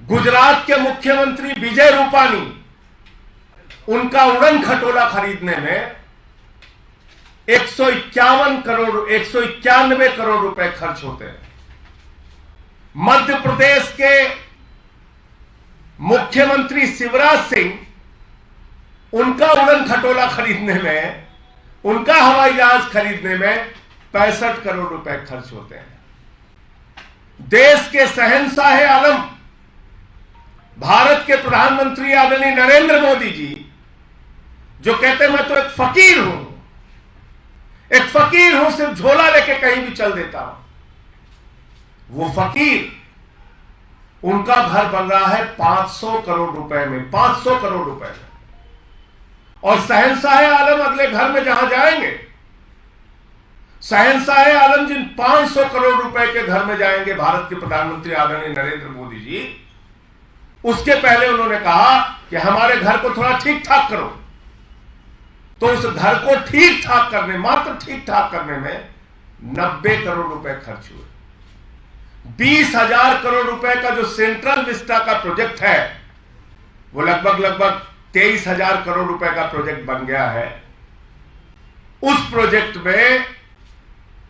गुजरात के मुख्यमंत्री विजय रूपानी, उनका उड़न खटोला खरीदने में 191 करोड़ रुपए खर्च होते हैं। मध्य प्रदेश के मुख्यमंत्री शिवराज सिंह, उनका उड़न खटोला खरीदने में, उनका हवाई जहाज खरीदने में 65 करोड़ रुपए खर्च होते हैं। देश के शहंशाह आलम भारत के प्रधानमंत्री आदरणीय नरेंद्र मोदी जी, जो कहते हैं मैं तो एक फकीर हूं, सिर्फ झोला लेके कहीं भी चल देता हूं, वो फकीर, उनका घर बन रहा है 500 करोड़ रुपए में, 500 करोड़ रुपए में। और शहंशाह आलम अगले घर में जहां जाएंगे, शहंशाह आलम जिन 500 करोड़ रुपए के घर में जाएंगे भारत के प्रधानमंत्री आदरणीय नरेंद्र मोदी जी, उसके पहले उन्होंने कहा कि हमारे घर को थोड़ा ठीक ठाक करो। तो उस घर को ठीक ठाक करने, मात्र ठीक ठाक करने में 90 करोड़ रुपए खर्च हुए। 20,000 करोड़ रुपए का जो सेंट्रल विस्टा का प्रोजेक्ट है, वो लगभग 23,000 करोड़ रुपए का प्रोजेक्ट बन गया है। उस प्रोजेक्ट में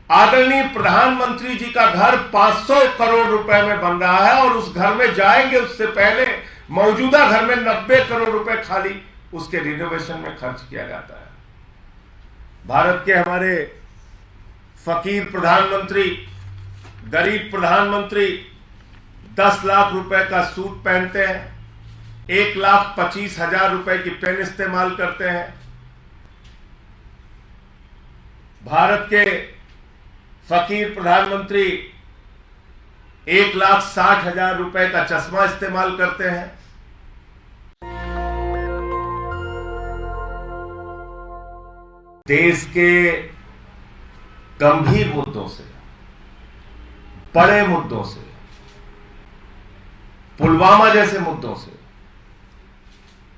आदरणीय प्रधानमंत्री जी का घर 500 करोड़ रुपए में बन रहा है, और उस घर में जाएंगे उससे पहले मौजूदा घर में 90 करोड़ रुपए खाली उसके रिनोवेशन में खर्च किया जाता है। भारत के हमारे फकीर प्रधानमंत्री, गरीब प्रधानमंत्री 10 लाख रुपए का सूट पहनते हैं, 1,25,000 रुपए की पेन इस्तेमाल करते हैं। भारत के फकीर प्रधानमंत्री 1,60,000 रुपए का चश्मा इस्तेमाल करते हैं। देश के गंभीर मुद्दों से, बड़े मुद्दों से, पुलवामा जैसे मुद्दों से,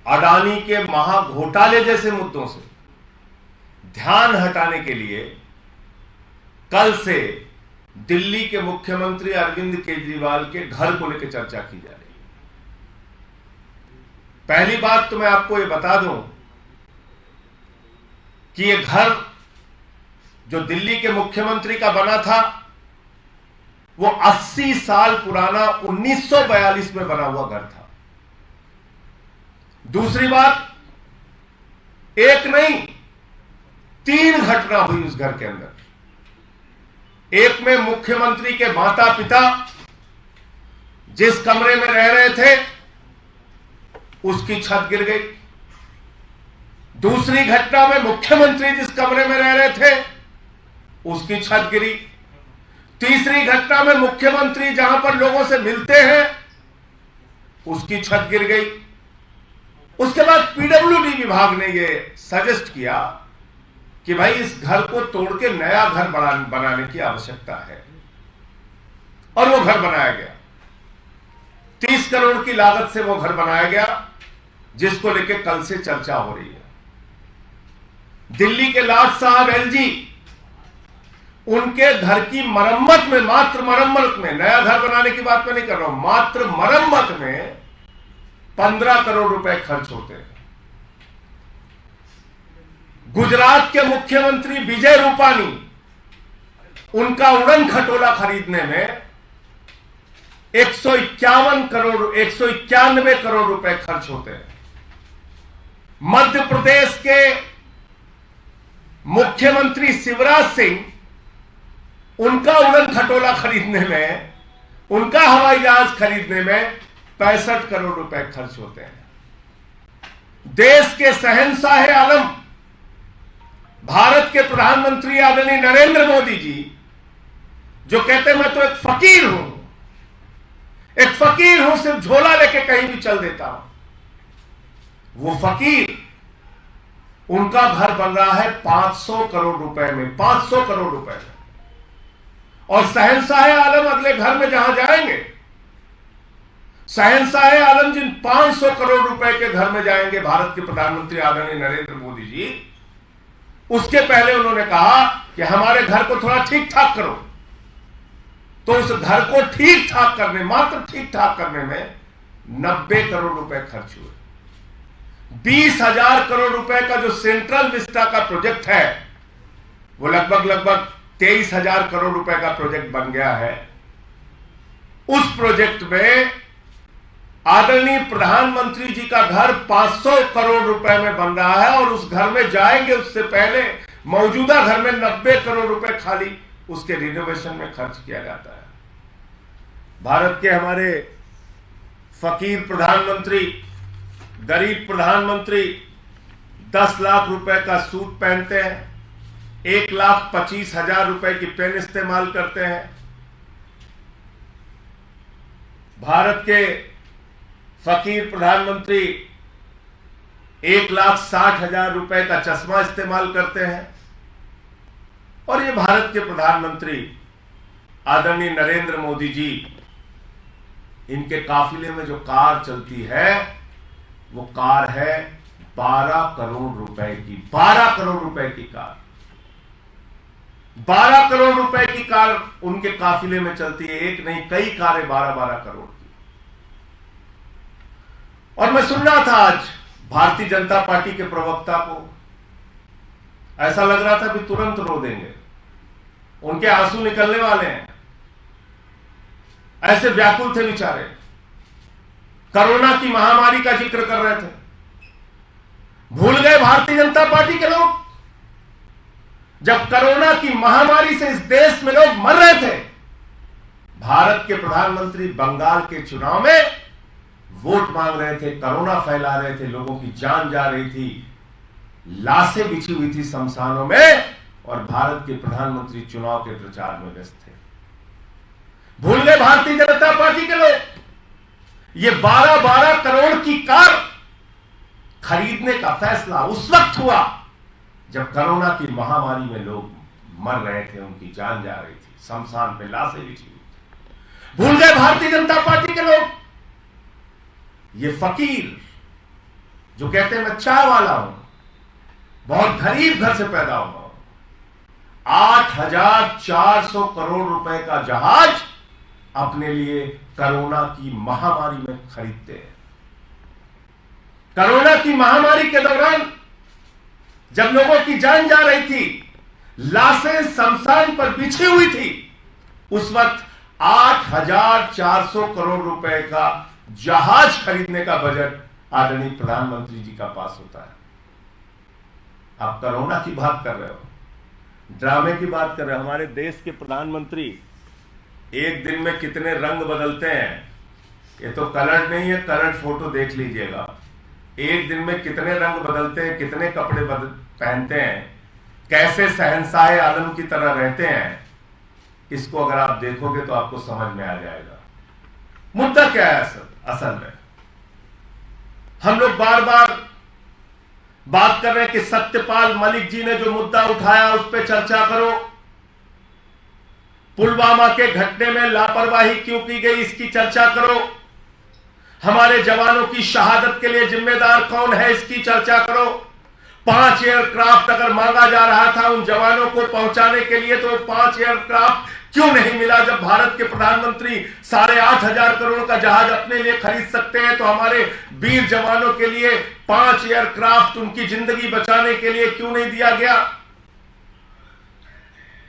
अडानी के महाघोटाले जैसे मुद्दों से ध्यान हटाने के लिए कल से दिल्ली के मुख्यमंत्री अरविंद केजरीवाल के घर को लेकर चर्चा की जा रही है। पहली बात तो मैं आपको यह बता दूं कि यह घर जो दिल्ली के मुख्यमंत्री का बना था, वो 80 साल पुराना 1942 में बना हुआ घर था। दूसरी बात, एक नहीं 3 घटना हुई उस घर के अंदर। एक में मुख्यमंत्री के माता पिता जिस कमरे में रह रहे थे, उसकी छत गिर गई। दूसरी घटना में मुख्यमंत्री जिस कमरे में रह रहे थे, उसकी छत गिरी। तीसरी घटना में मुख्यमंत्री जहां पर लोगों से मिलते हैं, उसकी छत गिर गई। उसके बाद पीडब्ल्यूडी विभाग ने यह सजेस्ट किया कि भाई इस घर को तोड़ के नया घर बनाने की आवश्यकता है, और वो घर बनाया गया। 30 करोड़ की लागत से वो घर बनाया गया, जिसको लेकर कल से चर्चा हो रही है। दिल्ली के लाट साहब एलजी, उनके घर की मरम्मत में, मात्र मरम्मत में, नया घर बनाने की बात मैं नहीं कर रहा हूं, मात्र मरम्मत में 15 करोड़ रुपए खर्च होते हैं। गुजरात के मुख्यमंत्री विजय रूपानी, उनका उड़न खटोला खरीदने में 191 करोड़ रुपए खर्च होते हैं। मध्य प्रदेश के मुख्यमंत्री शिवराज सिंह, उनका उड़न खटोला खरीदने में, उनका हवाई जहाज खरीदने में 65 करोड़ रुपए खर्च होते हैं। देश के शहंशाह आलम भारत के प्रधानमंत्री आदरणीय नरेंद्र मोदी जी, जो कहते हैं मैं तो एक फकीर हूं, सिर्फ झोला लेके कहीं भी चल देता हूं, वो फकीर, उनका घर बन रहा है 500 करोड़ रुपए में, 500 करोड़ रुपए में। और शहंशाह आलम अगले घर में जहां जाएंगे, शहंशाह आलम जिन 500 करोड़ रुपए के घर में जाएंगे भारत के प्रधानमंत्री आदरणीय नरेंद्र मोदी जी, उसके पहले उन्होंने कहा कि हमारे घर को थोड़ा ठीक ठाक करो। तो उस घर को ठीक ठाक करने, मात्र ठीक ठाक करने में 90 करोड़ रुपए खर्च हुए। 20,000 करोड़ रुपए का जो सेंट्रल विस्टा का प्रोजेक्ट है वो लगभग 23,000 करोड़ रुपए का प्रोजेक्ट बन गया है। उस प्रोजेक्ट में आदरणीय प्रधानमंत्री जी का घर 500 करोड़ रुपए में बन रहा है और उस घर में जाएंगे उससे पहले मौजूदा घर में 90 करोड़ रुपए खाली उसके रिनोवेशन में खर्च किया जाता है। भारत के हमारे फकीर प्रधानमंत्री, गरीब प्रधानमंत्री 10 लाख रुपए का सूट पहनते हैं, 1,25,000 रुपए की पेन इस्तेमाल करते हैं। भारत के फकीर प्रधानमंत्री 1,60,000 रुपए का चश्मा इस्तेमाल करते हैं। और ये भारत के प्रधानमंत्री आदरणीय नरेंद्र मोदी जी, इनके काफिले में जो कार चलती है वो कार है 12 करोड़ रुपए की। 12 करोड़ रुपए की कार, 12 करोड़ रुपए की कार उनके काफिले में चलती है। एक नहीं, कई कारें 12-12 करोड़ की। और मैं सुन रहा था आज भारतीय जनता पार्टी के प्रवक्ता को, ऐसा लग रहा था कि तुरंत रो देंगे, उनके आंसू निकलने वाले हैं, ऐसे व्याकुल थे बेचारे। कोरोना की महामारी का जिक्र कर रहे थे। भूल गए भारतीय जनता पार्टी के लोग, जब कोरोना की महामारी से इस देश में लोग मर रहे थे, भारत के प्रधानमंत्री बंगाल के चुनाव में वोट मांग रहे थे, कोरोना फैला रहे थे, लोगों की जान जा रही थी, लाशें बिछी हुई थी शमशानों में, और भारत के प्रधानमंत्री चुनाव के प्रचार में व्यस्त थे। भूल गए भारतीय जनता पार्टी के लोग। ये 12-12 करोड़ की कार खरीदने का फैसला उस वक्त हुआ जब कोरोना की महामारी में लोग मर रहे थे, उनकी जान जा रही थी, शमशान पे लाशें बिछी हुई थी। भूल गए भारतीय जनता पार्टी के लोग। ये फकीर जो कहते हैं मैं चाय वाला हूं, बहुत गरीब घर से पैदा हुआ हूं, 8,400 करोड़ रुपए का जहाज अपने लिए कोरोना की महामारी में खरीदते हैं। कोरोना की महामारी के दौरान जब लोगों की जान जा रही थी, लाशें शमशान पर बिछी हुई थी, उस वक्त 8,400 करोड़ रुपए का जहाज खरीदने का बजट आदरणीय प्रधानमंत्री जी का पास होता है। आप कोरोना की बात कर रहे हो, ड्रामे की बात कर रहे हो। हमारे देश के प्रधानमंत्री एक दिन में कितने रंग बदलते हैं, ये तो कलर नहीं है, कलर फोटो देख लीजिएगा। एक दिन में कितने रंग बदलते हैं, कितने कपड़े पहनते हैं, कैसे शहंशाह आलम की तरह रहते हैं, इसको अगर आप देखोगे तो आपको समझ में आ जाएगा। मुद्दा क्या है असल में? हम लोग बार बार बात कर रहे हैं कि सत्यपाल मलिक जी ने जो मुद्दा उठाया उस पर चर्चा करो, पुलवामा के घटने में लापरवाही क्यों की गई इसकी चर्चा करो, हमारे जवानों की शहादत के लिए जिम्मेदार कौन है इसकी चर्चा करो। 5 एयरक्राफ्ट अगर मांगा जा रहा था उन जवानों को पहुंचाने के लिए, तो 5 एयरक्राफ्ट क्यों नहीं मिला? जब भारत के प्रधानमंत्री 8,500 करोड़ का जहाज अपने लिए खरीद सकते हैं, तो हमारे वीर जवानों के लिए 5 एयरक्राफ्ट उनकी जिंदगी बचाने के लिए क्यों नहीं दिया गया?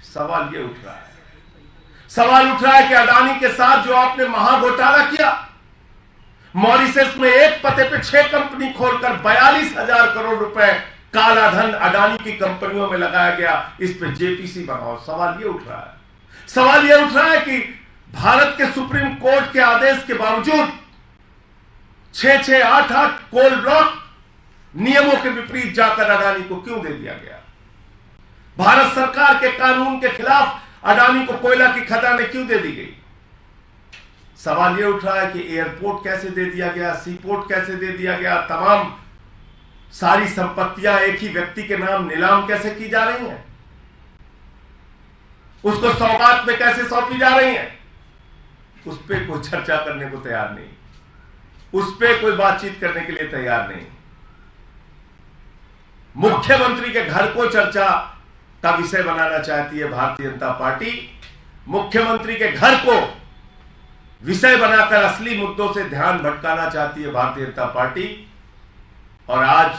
सवाल ये उठ रहा है। सवाल उठ रहा है कि अडानी के साथ जो आपने महाघोटाला किया, मॉरिशस में एक पते पे 6 कंपनी खोलकर 42,000 करोड़ रुपए काला धन अडानी की कंपनियों में लगाया गया, इस पे जेपीसी बनाओ। सवाल ये उठ रहा है। सवाल यह उठ रहा है कि भारत के सुप्रीम कोर्ट के आदेश के बावजूद 6-6, 8-8 कोल ब्लॉक नियमों के विपरीत जाकर अडानी को क्यों दे दिया गया? भारत सरकार के कानून के खिलाफ अडानी को कोयला की खदानें क्यों दे दी गई? सवाल यह उठ रहा है कि एयरपोर्ट कैसे दे दिया गया, सीपोर्ट कैसे दे दिया गया, तमाम सारी संपत्तियां एक ही व्यक्ति के नाम नीलाम कैसे की जा रही हैं, उसको सौगात में कैसे सौंपी जा रही हैं, उस पर कोई चर्चा करने को तैयार नहीं, उस पर कोई बातचीत करने के लिए तैयार नहीं। मुख्यमंत्री के घर को चर्चा का विषय बनाना चाहती है भारतीय जनता पार्टी। मुख्यमंत्री के घर को विषय बनाकर असली मुद्दों से ध्यान भटकाना चाहती है भारतीय जनता पार्टी। और आज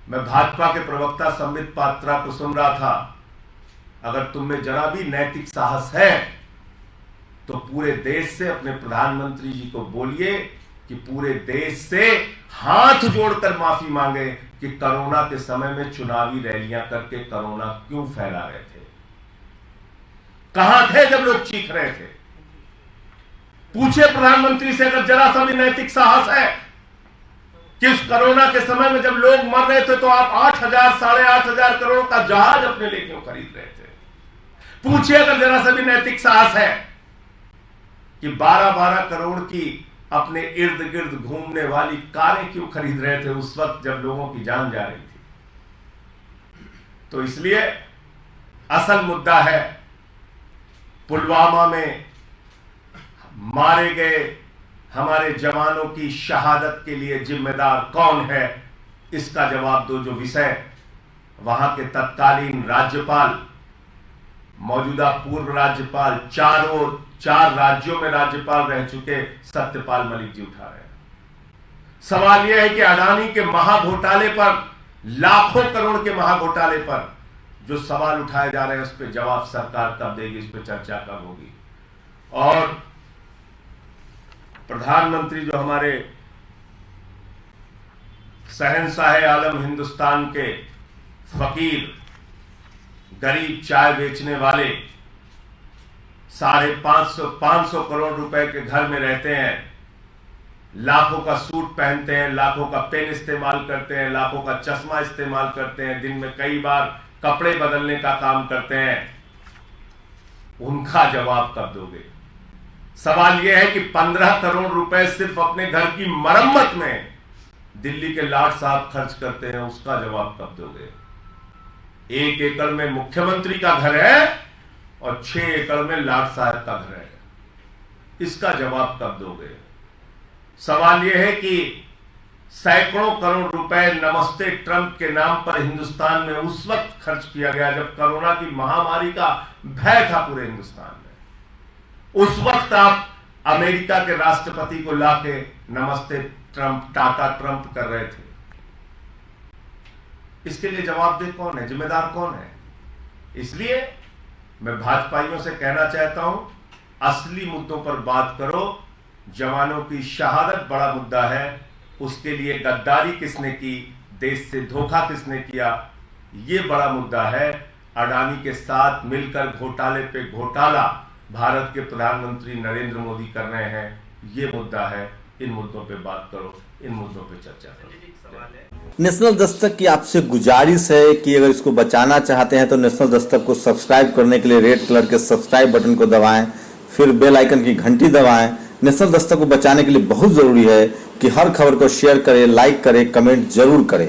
मैं भाजपा के प्रवक्ता संबित पात्रा को सुन रहा था, अगर तुम में जरा भी नैतिक साहस है तो पूरे देश से अपने प्रधानमंत्री जी को बोलिए कि पूरे देश से हाथ जोड़कर माफी मांगे कि कोरोना के समय में चुनावी रैलियां करके कोरोना क्यों फैला रहे थे। कहां थे जब लोग चीख रहे थे? पूछे प्रधानमंत्री से, अगर जरा सा भी नैतिक साहस है कि उस कोरोना के समय में जब लोग मर रहे थे तो आप 8,000 8,500 करोड़ का जहाज अपने लिए क्यों खरीद रहे थे? पूछिए अगर जरा सा भी नैतिक साहस है कि 12-12 करोड़ की अपने इर्द गिर्द घूमने वाली कारें क्यों खरीद रहे थे उस वक्त जब लोगों की जान जा रही थी। तो इसलिए असल मुद्दा है पुलवामा में मारे गए हमारे जवानों की शहादत के लिए जिम्मेदार कौन है, इसका जवाब दो। जो विषय वहां के तत्कालीन राज्यपाल, मौजूदा पूर्व राज्यपाल, चार राज्यों में राज्यपाल रह चुके सत्यपाल मलिक जी उठा रहे हैं। सवाल यह है कि अडानी के महाघोटाले पर, लाखों करोड़ के महाघोटाले पर जो सवाल उठाए जा रहे हैं उस पर जवाब सरकार कब देगी, इस पर चर्चा कब होगी। और प्रधानमंत्री जो हमारे शहंशाह आलम हिंदुस्तान के फकीर, गरीब चाय बेचने वाले 550 करोड़ रुपए के घर में रहते हैं, लाखों का सूट पहनते हैं, लाखों का पेन इस्तेमाल करते हैं, लाखों का चश्मा इस्तेमाल करते हैं, दिन में कई बार कपड़े बदलने का काम करते हैं, उनका जवाब कब दोगे? सवाल यह है कि 15 करोड़ रुपए सिर्फ अपने घर की मरम्मत में दिल्ली के लाट साहब खर्च करते हैं, उसका जवाब कब दोगे? 1 एकड़ में मुख्यमंत्री का घर है और 6 एकड़ में लाट साहब का घर है, इसका जवाब कब दोगे? सवाल यह है कि सैकड़ों करोड़ रुपए नमस्ते ट्रंप के नाम पर हिंदुस्तान में उस वक्त खर्च किया गया जब कोरोना की महामारी का भय था पूरे हिंदुस्तान में। उस वक्त आप अमेरिका के राष्ट्रपति को लाके नमस्ते ट्रंप, टाटा ट्रंप कर रहे थे। इसके लिए जवाबदेह कौन है, जिम्मेदार कौन है? इसलिए मैं भाजपाइयों से कहना चाहता हूं, असली मुद्दों पर बात करो। जवानों की शहादत बड़ा मुद्दा है, उसके लिए गद्दारी किसने की, देश से धोखा किसने किया, यह बड़ा मुद्दा है। अडानी के साथ मिलकर घोटाले पे घोटाला भारत के प्रधानमंत्री नरेंद्र मोदी कर रहे हैं, यह मुद्दा है। इन मुद्दों पे बात करो, इन मुद्दों पे चर्चा करो। नेशनल दस्तक की आपसे गुजारिश है कि अगर इसको बचाना चाहते हैं तो नेशनल दस्तक को सब्सक्राइब करने के लिए रेड कलर के सब्सक्राइब बटन को दबाएं, फिर बेल आइकन की घंटी दबाएं। नेशनल दस्तक को बचाने के लिए बहुत जरूरी है कि हर खबर को शेयर करें, लाइक करें, कमेंट जरूर करें।